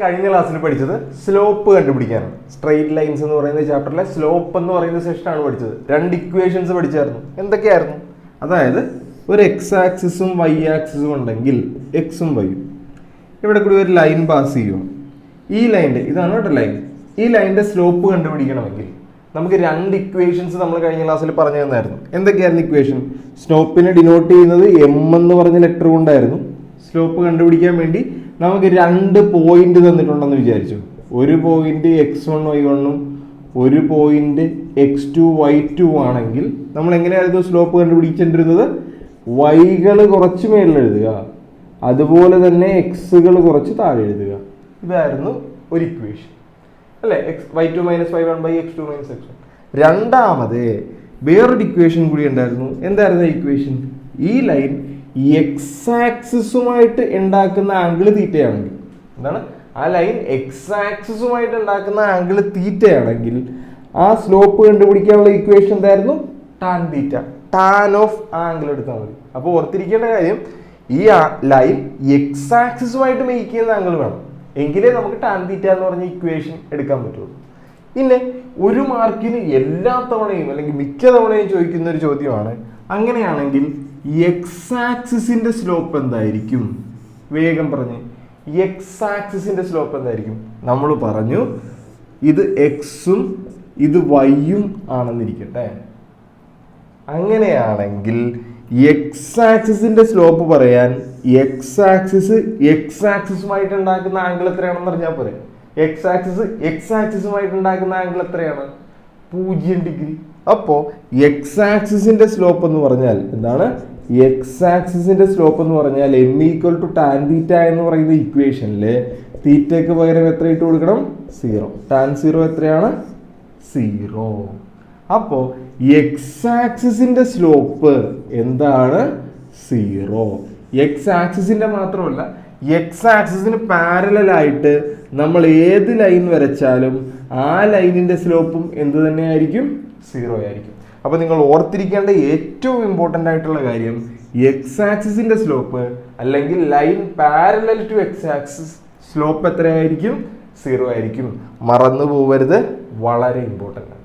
കഴിഞ്ഞ ക്ലാസ്സിൽ പഠിച്ചത് സ്ലോപ്പ് കണ്ടുപിടിക്കാനാണ്. സ്ട്രെയിറ്റ് ലൈൻസ് എന്ന് പറയുന്ന ചാപ്റ്ററിലെ സ്ലോപ്പ് എന്ന് പറയുന്ന സെഷനാണ് പഠിച്ചത്. രണ്ട് ഇക്വേഷൻസ് പഠിച്ചായിരുന്നു. എന്തൊക്കെയായിരുന്നു? അതായത് ഒരു എക്സ് ആക്സിസും വൈ ആക്സിസും ഉണ്ടെങ്കിൽ എക്സും വൈയും ഇവിടെ കൂടി ഒരു ലൈൻ പാസ് ചെയ്യും. ഈ ലൈൻ്റെ ഇതാണ് കേട്ടോ ലൈൻ. ഈ ലൈനിൻ്റെ സ്ലോപ്പ് കണ്ടുപിടിക്കണമെങ്കിൽ നമുക്ക് രണ്ട് ഇക്വേഷൻസ് നമ്മൾ കഴിഞ്ഞ ക്ലാസ്സിൽ പറഞ്ഞു തന്നായിരുന്നു. എന്തൊക്കെയായിരുന്നു ഇക്വേഷൻ? സ്ലോപ്പിനെ ഡിനോട്ട് ചെയ്യുന്നത് എം എന്ന് പറഞ്ഞ ലെറ്റർ കൊണ്ടായിരുന്നു. സ്ലോപ്പ് കണ്ടുപിടിക്കാൻ വേണ്ടി നമുക്ക് രണ്ട് പോയിന്റ് തന്നിട്ടുണ്ടെന്ന് വിചാരിച്ചു. ഒരു പോയിന്റ് x1y1ഉം ഒരു പോയിന്റ് x2y2 ആണെങ്കിൽ നമ്മൾ എങ്ങനെയായിരുന്നു സ്ലോപ്പ് കണ്ടുപിടിച്ചിരുന്നത്? വൈകൾ കുറച്ച് മേളിൽ എഴുതുക, അതുപോലെ തന്നെ എക്സുകൾ കുറച്ച് താഴെ എഴുതുക. ഇതായിരുന്നു ഒരു ഇക്വേഷൻ അല്ലേ? y2 - y1 x2 - x1. രണ്ടാമത് വേറൊരു ഇക്വേഷൻ കൂടി ഉണ്ടായിരുന്നു. എന്തായിരുന്നു ഇക്വേഷൻ? ഈ ലൈൻ എക്സ് ആക്സിസുമായിട്ട് ഉണ്ടാക്കുന്ന ആംഗിൾ തീറ്റയാണെങ്കിൽ, എന്താണ് ആ ലൈൻ എക്സ് ആക്സിസുമായിട്ട് ഉണ്ടാക്കുന്ന ആംഗിൾ തീറ്റയാണെങ്കിൽ ആ സ്ലോപ്പ് കണ്ടുപിടിക്കാനുള്ള ഇക്വേഷൻ എന്തായിരുന്നു? Tan theta. Tan of angle എടുത്താൽ മതി. അപ്പോൾ ഓർത്തിരിക്കേണ്ട കാര്യം, ഈ ലൈൻ എക്സ് ആക്സിസുമായിട്ട് മേക്ക് ചെയ്യുന്ന ആംഗിൾ വേണം, എങ്കിലേ നമുക്ക് ടാൻ തീറ്റ എന്ന് പറഞ്ഞ ഇക്വേഷൻ എടുക്കാൻ പറ്റുള്ളൂ. പിന്നെ ഒരു മാർക്കിന് എല്ലാ തവണയും അല്ലെങ്കിൽ മിക്ക തവണയും ചോദിക്കുന്ന ഒരു ചോദ്യമാണ്, അങ്ങനെയാണെങ്കിൽ എക്സ് ആക്സിസിന്റെ സ്ലോപ്പ് എന്തായിരിക്കും? വേഗം പറഞ്ഞ്, എക്സ് ആക്സിസിന്റെ സ്ലോപ്പ് എന്തായിരിക്കും? നമ്മൾ പറഞ്ഞു ഇത് എക്സും ഇത് വൈയും ആണെന്നിരിക്കട്ടെ. അങ്ങനെയാണെങ്കിൽ എക്സ് ആക്സിസിന്റെ സ്ലോപ്പ് പറയാൻ എക്സ് ആക്സിസുമായിട്ട് ഉണ്ടാക്കുന്ന ആംഗിൾ എത്രയാണെന്ന് അറിഞ്ഞാൽ പോരെ. എക്സ് ആക്സിസുമായിട്ട് ഉണ്ടാക്കുന്ന ആംഗിൾ എത്രയാണ്? 0 ഡിഗ്രി. അപ്പോൾ എക്സ് ആക്സിസിന്റെ സ്ലോപ്പ് എന്ന് പറഞ്ഞാൽ എന്താണ്? എക്സ് ആക്സിസിന്റെ സ്ലോപ്പ് എന്ന് പറഞ്ഞാൽ m = tan തീറ്റ എന്ന് പറയുന്ന ഇക്വേഷനില് തീറ്റയ്ക്ക് പകരം എത്ര ഇട്ട് കൊടുക്കണം? 0. tan 0 എത്രയാണ്? 0. അപ്പോ എക്സ് ആക്സിസിന്റെ സ്ലോപ്പ് എന്താണ്? 0. എക്സ് ആക്സിസിന്റെ മാത്രമല്ല, എക്സ് ആക്സിസിന് പാരലൽ ആയിട്ട് നമ്മൾ ഏത് ലൈൻ വരച്ചാലും ആ ലൈനിന്റെ സ്ലോപ്പും എന്ത് തന്നെയായിരിക്കും? 0 ആയിരിക്കും. അപ്പോൾ നിങ്ങൾ ഓർത്തിരിക്കേണ്ട ഏറ്റവും ഇമ്പോർട്ടൻ്റ് ആയിട്ടുള്ള കാര്യം, എക്സ് ആക്സിസിന്റെ സ്ലോപ്പ് അല്ലെങ്കിൽ line parallel to X axis slope എത്രയായിരിക്കും? 0 ആയിരിക്കും. മറന്നു പോവരുത്, വളരെ ഇമ്പോർട്ടൻ്റ് ആണ്.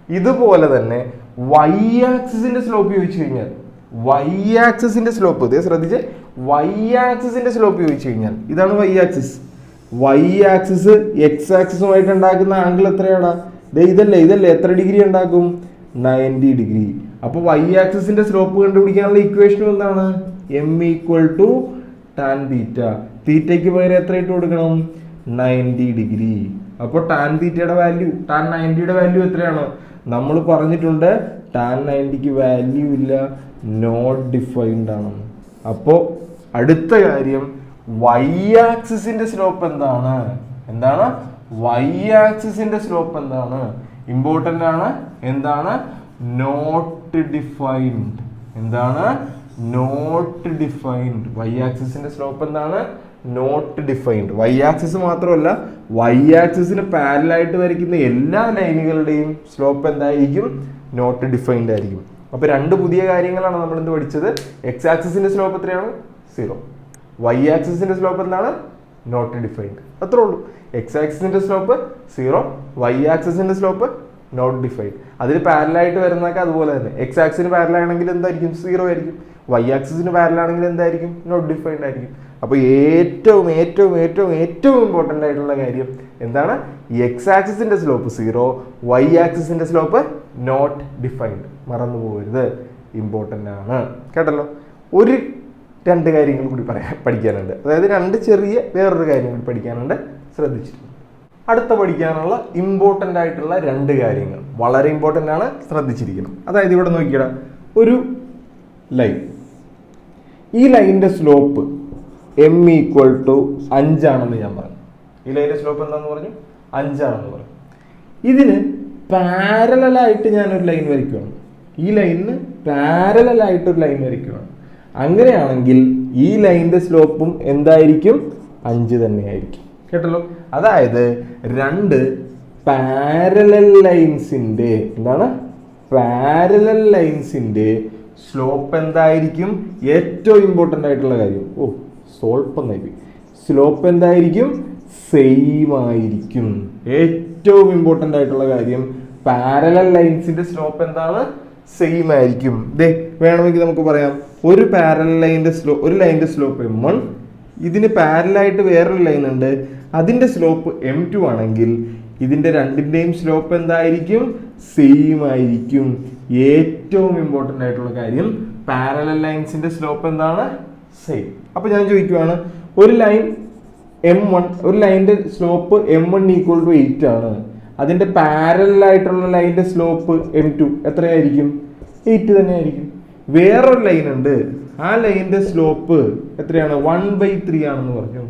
ഇതുപോലെ തന്നെ വൈ ആക്സിസിന്റെ സ്ലോപ്പ് ചോദിച്ചു കഴിഞ്ഞാൽ, വൈ ആക്സിസിന്റെ സ്ലോപ്പ് ഇതേ ശ്രദ്ധിച്ച്, വൈ ആക്സിസിന്റെ സ്ലോപ്പ് ചോദിച്ചു കഴിഞ്ഞാൽ ഇതാണ് Y axis. Y axis X ആക്സിസുമായിട്ട് ഉണ്ടാക്കുന്ന ആംഗിൾ എത്രയാണ്? ഇതല്ലേ എത്ര ഡിഗ്രി ഉണ്ടാക്കും? 90 ഡിഗ്രി. അപ്പോൾ വൈ ആക്സിസിന്റെ സ്ലോപ്പ് കണ്ടുപിടിക്കാനുള്ള ഇക്വേഷൻ എന്താണ്? m = tan തീറ്റ. തീറ്റയ്ക്ക് പകരം എത്ര ഇട്ട് കൊടുക്കണം? 90 ഡിഗ്രി. അപ്പോൾ ടാൻ തീറ്റയുടെ വാല്യൂ, ടാൻ 90യുടെ വാല്യൂ എത്രയാണ്? നമ്മൾ പറഞ്ഞിട്ടുണ്ട് ടാൻ 90ക്ക് വാല്യൂ ഇല്ല, നോട്ട് ഡിഫൈൻഡ് ആണ്. അപ്പോൾ അടുത്ത കാര്യം, വൈ ആക്സിസിന്റെ സ്ലോപ്പ് എന്താണ്? വൈ ആക്സിസിന്റെ സ്ലോപ്പ് എന്താണ്? ഇമ്പോർട്ടൻ്റ് ആണ്. എന്താണ്? Not defined. Not defined. Y ആക്സിസിന്റെ സ്ലോപ്പ് എന്താണ്? Not defined. വൈ ആക്സിസ് മാത്രമല്ല, വൈ ആക്സിസിന് പാരലായിട്ട് വരയ്ക്കുന്ന എല്ലാ ലൈനുകളുടെയും സ്ലോപ്പ് എന്തായിരിക്കും? നോട്ട് ഡിഫൈൻഡ് ആയിരിക്കും. അപ്പോൾ രണ്ട് പുതിയ കാര്യങ്ങളാണ് നമ്മൾ ഇന്ന് പഠിച്ചത്. എക്സ് ആക്സിസിന്റെ സ്ലോപ്പ് എത്രയാണ്? 0. വൈ ആക്സിസിന്റെ സ്ലോപ്പ് എന്താണ്? Not defined. അത്രേ ഉള്ളൂ. എക്സ് ആക്സിസിന്റെ സ്ലോപ്പ് 0, വൈ ആക്സിസിന്റെ സ്ലോപ്പ് നോട്ട് ഡിഫൈൻഡ്. അതിന് പാരലായിട്ട് വരുന്നതൊക്കെ അതുപോലെ തന്നെ. എക്സ് ആക്സിന് പാരലാണെങ്കിൽ എന്തായിരിക്കും? 0 ആയിരിക്കും. വൈ ആക്സിസിന് പാരലാണെങ്കിൽ എന്തായിരിക്കും? നോട്ട് ഡിഫൈൻഡ് ആയിരിക്കും. അപ്പോൾ ഏറ്റവും ഇമ്പോർട്ടൻ്റ് ആയിട്ടുള്ള കാര്യം എന്താണ്? എക്സ് ആക്സിസിന്റെ സ്ലോപ്പ് 0, വൈ ആക്സിസിന്റെ സ്ലോപ്പ് നോട്ട് ഡിഫൈൻഡ്. മറന്നു പോകരുത്, ഇമ്പോർട്ടൻ്റ് ആണ്. കേട്ടല്ലോ? രണ്ട് കാര്യങ്ങൾ കൂടി പഠിക്കാനുണ്ട്. അതായത് വേറൊരു കാര്യം കൂടി പഠിക്കാനുണ്ട്. ശ്രദ്ധിച്ചിട്ടുണ്ട്. അടുത്ത പഠിക്കാനുള്ള ഇമ്പോർട്ടൻ്റ് ആയിട്ടുള്ള രണ്ട് കാര്യങ്ങൾ വളരെ ഇമ്പോർട്ടൻ്റ് ആണ്, ശ്രദ്ധിച്ചിരിക്കണം. അതായത് ഇവിടെ നോക്കിയിടാം, ഒരു ലൈൻ. ഈ ലൈനിന്റെ സ്ലോപ്പ് m = 5 ആണെന്ന് ഞാൻ പറഞ്ഞു. ഈ ലൈനിന്റെ സ്ലോപ്പ് എന്താണെന്ന് പറഞ്ഞു? 5 ആണെന്ന് പറഞ്ഞു. ഇതിന് പാരലലായിട്ട് ഞാനൊരു ലൈൻ വരയ്ക്കുകയാണ്. ഈ ലൈനിന് പാരലലായിട്ടൊരു ലൈൻ വരയ്ക്കുകയാണ്. അങ്ങനെയാണെങ്കിൽ ഈ ലൈനിന്റെ സ്ലോപ്പും എന്തായിരിക്കും? 5 തന്നെയായിരിക്കും. കേട്ടല്ലോ? അതായത് രണ്ട് പാരലൽ ലൈൻസിന്റെ സ്ലോപ്പ് എന്തായിരിക്കും? ഏറ്റവും ഇമ്പോർട്ടൻ്റ് ആയിട്ടുള്ള കാര്യം, സ്ലോപ്പ് എന്തായിരിക്കും? സെയിം ആയിരിക്കും. ഏറ്റവും ഇമ്പോർട്ടൻ്റ് ആയിട്ടുള്ള കാര്യം, പാരലൽ ലൈൻസിന്റെ സ്ലോപ്പ് എന്താണ്? സെയിം ആയിരിക്കും. വേണമെങ്കിൽ നമുക്ക് പറയാം, ഒരു പാരലൽ ലൈനിന്റെ ഒരു ലൈനിന്റെ സ്ലോപ്പ് m1, ഇതിന് പാരലായിട്ട് വേറൊരു ലൈൻ ഉണ്ട്, അതിന്റെ സ്ലോപ്പ് m2 ആണെങ്കിൽ ഇതിന്റെ രണ്ടിന്റെയും സ്ലോപ്പ് എന്തായിരിക്കും? സെയിം ആയിരിക്കും. ഏറ്റവും ഇമ്പോർട്ടൻ്റ് ആയിട്ടുള്ള കാര്യം, പാരലൽ ലൈൻസിന്റെ സ്ലോപ്പ് എന്താണ്? സെയിം. അപ്പൊ ഞാൻ ചോദിക്കുവാണ്, ഒരു ലൈൻ m1, ഒരു ലൈനിന്റെ സ്ലോപ്പ് m1 ഈക്വൽ ടു 8 ആണ്, അതിന്റെ പാരലൽ ആയിട്ടുള്ള ലൈനിന്റെ സ്ലോപ്പ് m2 എത്രയായിരിക്കും? 8 തന്നെ ആയിരിക്കും. വേറൊരു ലൈൻ ഉണ്ട്, ആ ലൈനിന്റെ സ്ലോപ്പ് എത്രയാണ്? 1/3 ആണെന്ന് പറഞ്ഞു.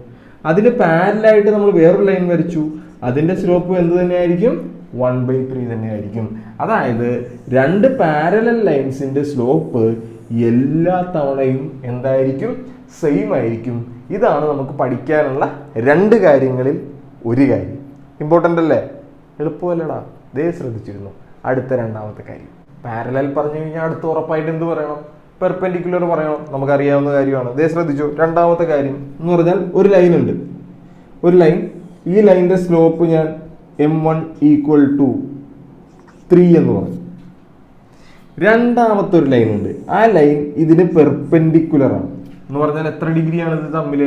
അതിന് പാരലായിട്ട് നമ്മൾ വേറൊരു ലൈൻ വരച്ചു, അതിന്റെ സ്ലോപ്പ് എന്ത് തന്നെയായിരിക്കും? 1/3 തന്നെയായിരിക്കും. അതായത് രണ്ട് പാരലൽ ലൈൻസിന്റെ സ്ലോപ്പ് എല്ലാ തവണയും എന്തായിരിക്കും? സെയിം ആയിരിക്കും. ഇതാണ് നമുക്ക് പഠിക്കാനുള്ള രണ്ട് കാര്യങ്ങളിൽ ഒരു കാര്യം. ഇമ്പോർട്ടൻ്റ് അല്ലേ? എളുപ്പമല്ലടാ. ശ്രദ്ധിച്ചിരുന്നു. അടുത്ത രണ്ടാമത്തെ കാര്യം, പാരലൽ പറഞ്ഞു കഴിഞ്ഞാൽ അടുത്ത് ഉറപ്പായിട്ട് എന്ത് പറയണം? പെർപെൻഡിക്കുലർ പറയണം. നമുക്കറിയാവുന്ന കാര്യമാണ്. ശ്രദ്ധിച്ചു. രണ്ടാമത്തെ കാര്യം എന്ന് പറഞ്ഞാൽ, ഒരു ലൈൻ ഉണ്ട്, ഒരു ലൈൻ, ഈ ലൈനിന്റെ സ്ലോപ്പ് ഞാൻ m1 ഈക്വൽ ടു 3 എന്ന് പറഞ്ഞു. രണ്ടാമത്തെ ഒരു ലൈൻ ഉണ്ട്, ആ ലൈൻ ഇതിന് പെർപെൻഡിക്കുലർ ആണ് എന്ന് പറഞ്ഞാൽ എത്ര ഡിഗ്രിയാണ് ഇത് തമ്മിൽ?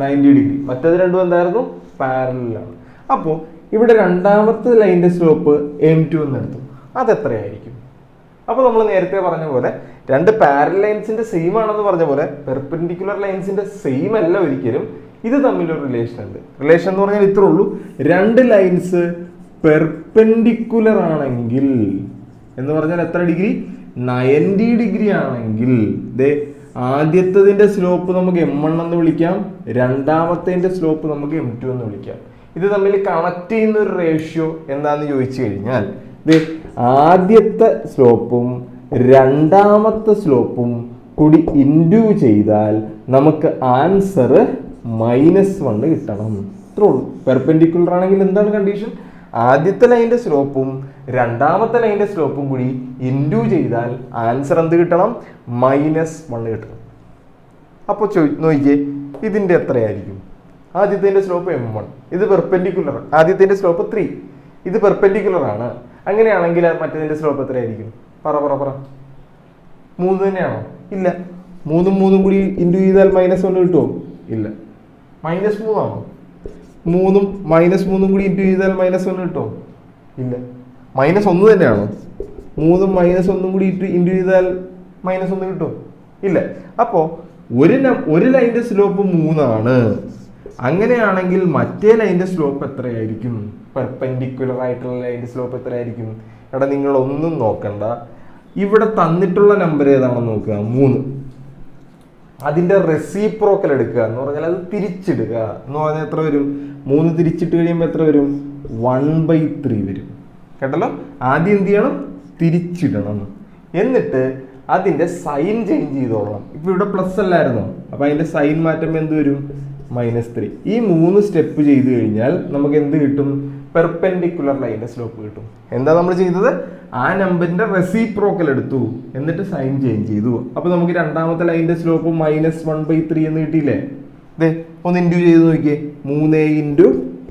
90 ഡിഗ്രി. മറ്റേത് രണ്ടും എന്തായിരുന്നു? പാരലലാണ്. അപ്പോൾ ഇവിടെ രണ്ടാമത്തെ ലൈനിന്റെ സ്ലോപ്പ് m2 എന്ന് എടുത്തു. അതെത്രയായിരിക്കും? അപ്പോൾ നമ്മൾ നേരത്തെ പറഞ്ഞ പോലെ രണ്ട് പാരലൽ ലൈൻസിന്റെ സെയിം ആണെന്ന് പറഞ്ഞ പോലെ പെർപെൻഡിക്കുലർ ലൈൻസിന്റെ സെയിം അല്ല ഒരിക്കലും. ഇത് തമ്മിലൊരു റിലേഷൻ ഉണ്ട്. റിലേഷൻ എന്ന് പറഞ്ഞാൽ ഇത്രേ ഉള്ളൂ, രണ്ട് ലൈൻസ് പെർപെൻഡിക്കുലർ ആണെങ്കിൽ എന്ന് പറഞ്ഞാൽ എത്ര ഡിഗ്രി? 90 ഡിഗ്രി ആണെങ്കിൽ ആദ്യത്തതിന്റെ സ്ലോപ്പ് നമുക്ക് m1 എന്ന് വിളിക്കാം, രണ്ടാമത്തെ സ്ലോപ്പ് നമുക്ക് m2 എന്ന് വിളിക്കാം. ഇത് തമ്മിൽ കണക്ട് ചെയ്യുന്ന ഒരു റേഷ്യോ എന്താന്ന് ചോദിച്ചു കഴിഞ്ഞാൽ, ആദ്യത്തെ സ്ലോപ്പും രണ്ടാമത്തെ സ്ലോപ്പും കൂടി ഇൻഡ്യൂ ചെയ്താൽ നമുക്ക് ആൻസർ -1 കിട്ടണം. ഇത്രേ ഉള്ളൂ. പെർപെൻഡിക്കുലർ ആണെങ്കിൽ എന്താണ് കണ്ടീഷൻ? ആദ്യത്തെ ലൈനിന്റെ സ്ലോപ്പും രണ്ടാമത്തെ ലൈനിന്റെ സ്ലോപ്പും കൂടി ഇൻഡ്യൂ ചെയ്താൽ ആൻസർ എന്ത് കിട്ടണം? -1 കിട്ടണം. അപ്പോൾ നോക്കിയേ, ഇതിന്റെ എത്രയായിരിക്കും? ആദ്യത്തെ സ്ലോപ്പ് m1, ഇത് പെർപെൻഡിക്കുലർ, ആദ്യത്തെ സ്ലോപ്പ് 3, ഇത് പെർപെൻഡിക്കുലർ ആണ്. അങ്ങനെയാണെങ്കിൽ മറ്റേതിന്റെ സ്ലോപ്പ് എത്രയായിരിക്കും? പറ 3 തന്നെയാണോ? ഇല്ല. 3 കൂടി ഇൻഡ്യൂ ചെയ്താൽ -1 കിട്ടുമോ? ഇല്ല. -3 ആണോ? 3 കൂടി ഇൻഡ്യൂ ചെയ്താൽ -1 കിട്ടുമോ? ഇല്ല. -1 തന്നെയാണോ? 3 കൂടി ഇൻഡ്യൂ ചെയ്താൽ -1 കിട്ടുമോ? ഇല്ല. അപ്പോ ഒരു ലൈനിന്റെ സ്ലോപ്പ് 3 ആണ്. അങ്ങനെയാണെങ്കിൽ മറ്റേ ലൈനിന്റെ സ്ലോപ്പ് എത്രയായിരിക്കും? പെർപെൻഡിക്കുലർ ആയിട്ടുള്ള ലൈനിന്റെ സ്ലോപ്പ് എത്രയായിരിക്കും? എടാ, നിങ്ങൾ ഒന്നും നോക്കണ്ട, ഇവിടെ തന്നിട്ടുള്ള നമ്പർ ഏതാണെന്ന് നോക്കുക, 3. അതിന്റെ റെസിപ്രോക്കൽ എടുക്കുക എന്ന് പറഞ്ഞാൽ അത് തിരിച്ചിടുക എന്ന് പറഞ്ഞാൽ എത്ര വരും? 3 തിരിച്ചിട്ട് കഴിയുമ്പോൾ എത്ര വരും? 1/3 വരും. കേട്ടല്ലോ? ആദ്യം എന്ത് ചെയ്യണം? തിരിച്ചിടണം. എന്നിട്ട് അതിന്റെ സൈൻ ചേഞ്ച് ചെയ്തോളണം. ഇപ്പൊ ഇവിടെ പ്ലസ് അല്ലായിരുന്നോ? അപ്പൊ അതിന്റെ സൈൻ മാറ്റുമ്പോൾ എന്ത് വരും? -3. ഈ 3 സ്റ്റെപ്പ് ചെയ്ത് കഴിഞ്ഞാൽ നമുക്ക് എന്ത് കിട്ടും? പെർപെൻഡിക്കുലർ ലൈനിന്റെ സ്ലോപ്പ് കിട്ടും. എന്താ നമ്മൾ ചെയ്തത്? ആ നമ്പറിന്റെ റെസിപ്രോക്കൽ എടുത്തു, എന്നിട്ട് സൈൻ ചേഞ്ച് ചെയ്തു. അപ്പൊ നമുക്ക് രണ്ടാമത്തെ ലൈനിന്റെ സ്ലോപ്പ് -1/3 എന്ന് കിട്ടിയില്ലേ? ഒന്ന് ഇൻഡ്യൂ ചെയ്ത് നോക്കിയേ. 3 ×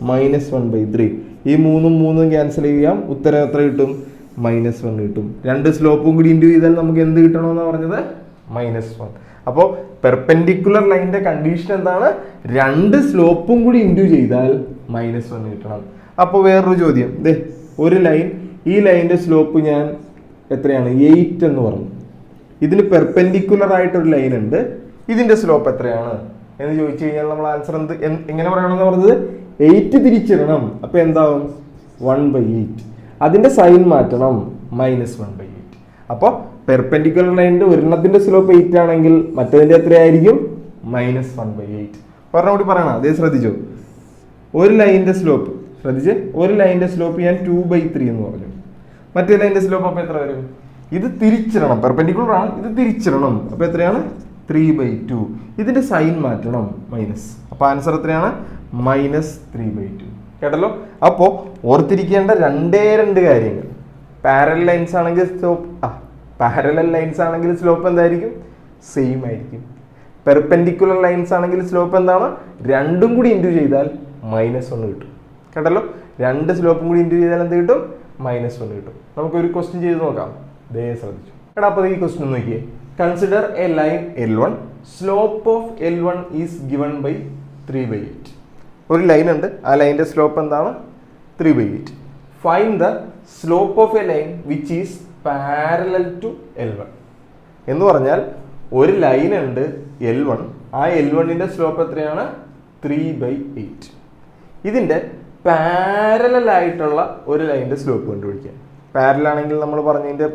-1/3. ഈ 3 ക്യാൻസൽ ചെയ്യാം. ഉത്തരം എത്ര കിട്ടും? -1 കിട്ടും. രണ്ട് സ്ലോപ്പും കൂടി ഇൻഡ്യൂ ചെയ്താൽ നമുക്ക് എന്ത് കിട്ടണമെന്നാണ് പറഞ്ഞത്? -1. അപ്പോൾ പെർപെൻഡിക്കുലർ ലൈനിന്റെ കണ്ടീഷൻ എന്താണ്? രണ്ട് സ്ലോപ്പും കൂടി ഇൻഡ്യൂ ചെയ്താൽ -1 കിട്ടണം. അപ്പോൾ വേറൊരു ചോദ്യം, ഒരു ലൈൻ, ഈ ലൈനിന്റെ സ്ലോപ്പ് ഞാൻ എത്രയാണ്? 8 എന്ന് പറഞ്ഞു. ഇതിന് പെർപെൻഡിക്കുലർ ആയിട്ടൊരു ലൈൻ ഉണ്ട്, ഇതിന്റെ സ്ലോപ്പ് എത്രയാണ് എന്ന് ചോദിച്ചു കഴിഞ്ഞാൽ നമ്മൾ ആൻസർ എങ്ങനെ പറയണമെന്ന് പറഞ്ഞത്? 8 തിരിച്ചിടണം. അപ്പൊ എന്താവും? 1/8. അതിന്റെ സൈൻ മാറ്റണം, -1/8. അപ്പോൾ പെർപെൻഡിക്കുലർ ലൈനിന്റെ ഒരെണ്ണത്തിന്റെ സ്ലോപ്പ് 8 ആണെങ്കിൽ മറ്റേതിന്റെ എത്രയായിരിക്കും? -1/8. പറഞ്ഞ കൂടി പറയണം. ശ്രദ്ധിച്ചോ? ഒരു ലൈനിന്റെ സ്ലോപ്പ് ഒരു ലൈനിന്റെ സ്ലോപ്പ് ഞാൻ 2/3 എന്ന് പറഞ്ഞു. മറ്റേ ലൈനിന്റെ സ്ലോപ്പ് അപ്പൊ എത്ര വരും? ഇത് തിരിച്ചിടണം, പെർപെൻഡിക്കുലർ ആണ്, ഇത് തിരിച്ചിടണം. അപ്പൊ എത്രയാണ്? 3/2. ഇതിന്റെ സൈൻ മാറ്റണം, മൈനസ്. അപ്പൊ ആൻസർ എത്രയാണ്? -3/2. കേട്ടല്ലോ? അപ്പോ ഓർത്തിരിക്കേണ്ട രണ്ട് കാര്യങ്ങൾ. പാരലൽ ലൈൻസ് ആണെങ്കിൽ സ്ലോപ്പ് എന്തായിരിക്കും? സെയിം ആയിരിക്കും. പെർപെൻഡിക്കുലർ ലൈൻസ് ആണെങ്കിൽ സ്ലോപ്പ് എന്താണ്? രണ്ടും കൂടി ഇൻഡ്യൂ ചെയ്താൽ -1 കിട്ടും. കേട്ടല്ലോ, രണ്ട് സ്ലോപ്പും കൂടി ഇൻറ്റു ചെയ്താൽ എന്ത് കിട്ടും? -1 കിട്ടും. നമുക്കൊരു ക്വസ്റ്റ്യൻ ചെയ്ത് നോക്കാം. ദേ ശ്രദ്ധിച്ചു. എടാ, അപ്പോൾ ഈ ക്വസ്റ്റ്യൻ നോക്കിയേ. Consider a line L1, slope of L1 is given by 3/8. ഒരു ലൈൻ ഉണ്ട്, ആ ലൈൻ്റെ സ്ലോപ്പ് എന്താണ്? 3/8. Find the slope of a line which is parallel to L1. എന്ന് പറഞ്ഞാൽ ഒരു ലൈൻ ഉണ്ട് L1, ആ L1ന്റെ സ്ലോപ്പ് എത്രയാണ്? 3/8. ഇതിന്റെ പാരലൽ ആയിട്ടുള്ള ഒരു ലൈനിന്റെ സ്ലോപ്പ് കണ്ടുപിടിക്കാം. പാരലൽ ആണെങ്കിൽ നമ്മൾ പറഞ്ഞതിന്റെ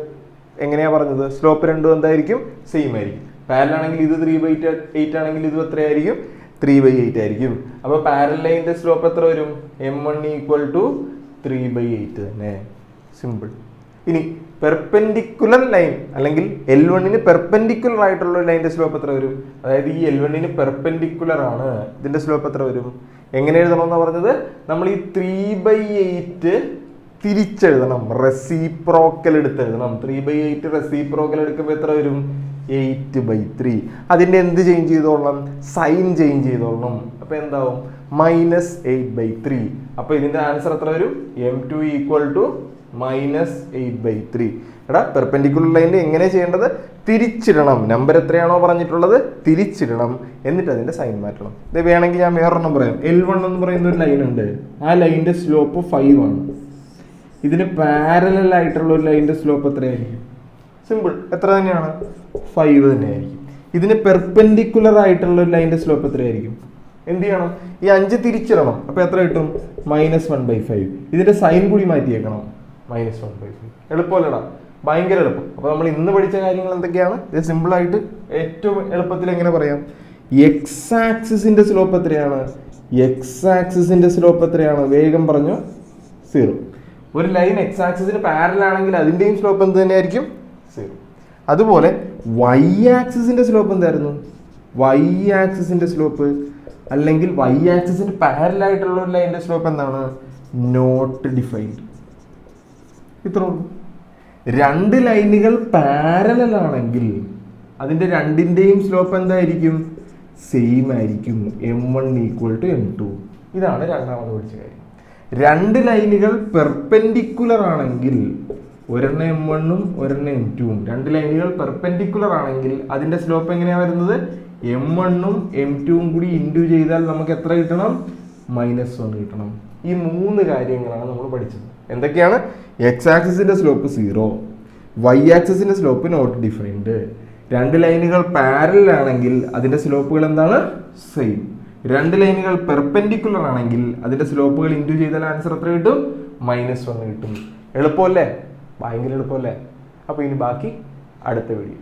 എങ്ങനെയാ പറഞ്ഞത്? സ്ലോപ്പ് രണ്ടും എന്തായിരിക്കും? സെയിം ആയിരിക്കും. പാരലൽ ആണെങ്കിൽ ഇത് 3/8 ആണെങ്കിൽ ഇത് എത്രയായിരിക്കും? 3/8 ആയിരിക്കും. അപ്പൊ പാരലൽ ലൈനിന്റെ സ്ലോപ്പ് എത്ര വരും? M1 = 3/8 തന്നെ. സിമ്പിൾ. ഇനി പെർപെൻഡിക്കുലർ ലൈൻ അല്ലെങ്കിൽ L1ന് പെർപെൻഡിക്കുലർ ആയിട്ടുള്ള ഒരു ലൈനിന്റെ സ്ലോപ്പ് എത്ര വരും? അതായത് ഈ L1ന് പെർപെൻഡിക്കുലർ ആണ്, ഇതിന്റെ സ്ലോപ്പ് എത്ര വരും? എങ്ങനെ എഴുതണം എന്നാ പറഞ്ഞത്? നമ്മൾ ഈ 3/8 തിരിച്ചെഴുതണം, റെസിപ്രോക്കൽ എടുത്തെഴുതണം. 3/8 റെസിപ്രോക്കൽ എടുക്കുമ്പോൾ എത്ര വരും? 8/3. അതിന്റെ എന്ത് ചേഞ്ച് ചെയ്തോളണം? സൈൻ ചേഞ്ച് ചെയ്തോളണം. അപ്പൊ എന്താവും? -8/3. അപ്പൊ ഇതിന്റെ ആൻസർ എത്ര വരും? M2 = -8/3. എടാ, പെർപെൻഡിക്കുലർ ലൈനിൽ എങ്ങനെ ചെയ്യേണ്ടത്? തിരിച്ചിടണം. നമ്പർ എത്രയാണോ പറഞ്ഞിട്ടുള്ളത് തിരിച്ചിടണം, എന്നിട്ട് അതിന്റെ സൈൻ മാറ്റണം. ഇത് വേണമെങ്കിൽ ഞാൻ വേറൊരെണ്ണം പറയാം. L1 എന്ന് പറയുന്ന ഒരു ലൈൻ ഉണ്ട്, ആ ലൈനിന്റെ സ്ലോപ്പ് 5 ആണ്. ഇതിന് പാരലൽ ആയിട്ടുള്ള ഒരു ലൈനിന്റെ സ്ലോപ്പ് എത്രയായിരിക്കും? സിമ്പിൾ. എത്ര തന്നെയാണ്? 5 തന്നെയായിരിക്കും. ഇതിന് പെർപെൻഡിക്കുലർ ആയിട്ടുള്ള ഒരു ലൈനിന്റെ സ്ലോപ്പ് എത്രയായിരിക്കും? എന്ത് ചെയ്യണം? ഈ 5 തിരിച്ചിടണം. അപ്പൊ എത്ര കിട്ടും? -1/5. ഇതിന്റെ സൈൻ കൂടി മാറ്റിയേക്കണം. -1/5. എളുപ്പമല്ലടാ? ഭയങ്കര എളുപ്പം. അപ്പൊ നമ്മൾ ഇന്ന് പഠിച്ച കാര്യങ്ങൾ എന്തൊക്കെയാണ്? ഇത് സിമ്പിൾ ആയിട്ട് ഏറ്റവും എളുപ്പത്തിൽ എങ്ങനെ പറയാം? എക്സ് ആക്സിസിന്റെ സ്ലോപ്പ് എത്രയാണ്? എക്സ് ആക്സിസിന്റെ സ്ലോപ്പ് എത്രയാണ്? വേഗം പറഞ്ഞു. 0. ഒരു ലൈൻ എക്സ് ആക്സിസിന് പാരലൽ ആണെങ്കിൽ അതിന്റെയും സ്ലോപ്പ് എന്ത് തന്നെയായിരിക്കും? 0. അതുപോലെ വൈ ആക്സിസിന്റെ സ്ലോപ്പ് എന്തായിരുന്നു? വൈ ആക്സിസിന്റെ സ്ലോപ്പ് അല്ലെങ്കിൽ വൈ ആക്സിസിന് പാരലൽ ആയിട്ടുള്ള ഒരു ലൈനിന്റെ സ്ലോപ്പ് എന്താണ്? Not defined. ഇത്ര ഉള്ളൂ. രണ്ട് ലൈനുകൾ പാരലൽ ആണെങ്കിൽ അതിന്റെ രണ്ടിന്റെയും സ്ലോപ്പ് എന്തായിരിക്കും? സെയിം ആയിരിക്കും. M1 = M2. ഇതാണ് രണ്ടാമത് പഠിച്ച കാര്യം. രണ്ട് ലൈനുകൾ പെർപെൻഡിക്കുലർ ആണെങ്കിൽ ഒരെണ്ണം M1ഉം ഒരെണ്ണം M2ഉം. രണ്ട് ലൈനുകൾ പെർപെൻഡിക്കുലർ ആണെങ്കിൽ അതിന്റെ സ്ലോപ്പ് എങ്ങനെയാ വരുന്നത്? M1ഉം M2ഉം കൂടി ഇൻറ്റു ചെയ്താൽ നമുക്ക് എത്ര കിട്ടണം? -1 കിട്ടണം. ഈ 3 കാര്യങ്ങളാണ് നമ്മൾ പഠിച്ചത്. എന്തൊക്കെയാണ്? എക്സ് ആക്സിസിന്റെ സ്ലോപ്പ് 0, വൈ ആക്സിസിന്റെ സ്ലോപ്പ് നോട്ട് ഡിഫൈൻഡ്. രണ്ട് ലൈനുകൾ പാരലൽ ആണെങ്കിൽ അതിന്റെ സ്ലോപ്പുകൾ എന്താണ്? സെയിം. രണ്ട് ലൈനുകൾ പെർപെൻഡിക്കുലർ ആണെങ്കിൽ അതിന്റെ സ്ലോപ്പുകൾ ഇൻറ്റു ചെയ്താൽ ആൻസർ എത്ര കിട്ടും? -1 കിട്ടും. എളുപ്പമല്ലേ? ഭയങ്കര എളുപ്പമല്ലേ? അപ്പൊ ഇനി ബാക്കി അടുത്ത വീഡിയോ.